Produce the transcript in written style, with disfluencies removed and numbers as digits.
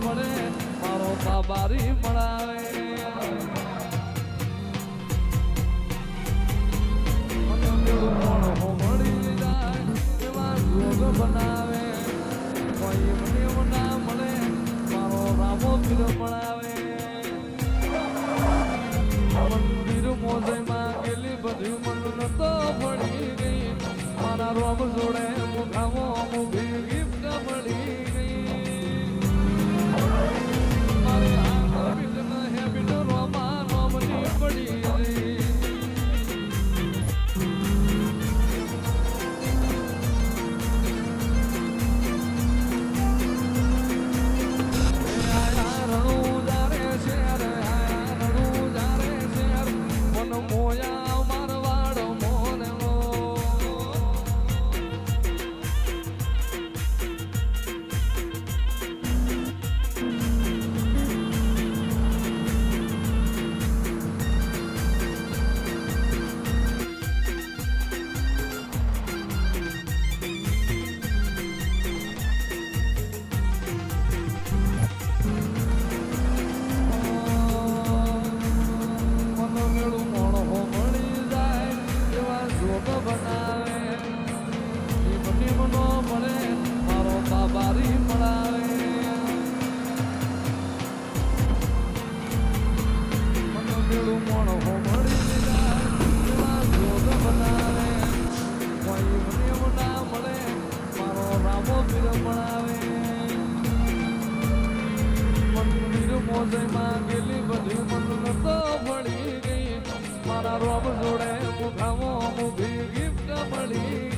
મળે મારો બાબારી મળાવે મને મેળું મોણો મળી જાય એવા જોગ બનાવે કોઈ મને ના મળે મારો રામો પીર મળાવે મંદિર મોજમાં ગેલી બધી મન તો પડી ગઈ મારા રોમ જોડે મુખામો મુભી ગિફ્ટ મળી ગઈ મારી આ બીટ હેબિટ રોમા નોમની પડી ગઈ બાબારી મળાવે મને મેળું મોણો મળી જાય જોગ બનાવે કોઈ મને ના મળે મારો રામો પીર મળાવે મંદિર મોજમાં ગેલી બધી મન તો પડી ગઈ મારા રોમ જોડે મુખામો મુભી ગિફ્ટ મળી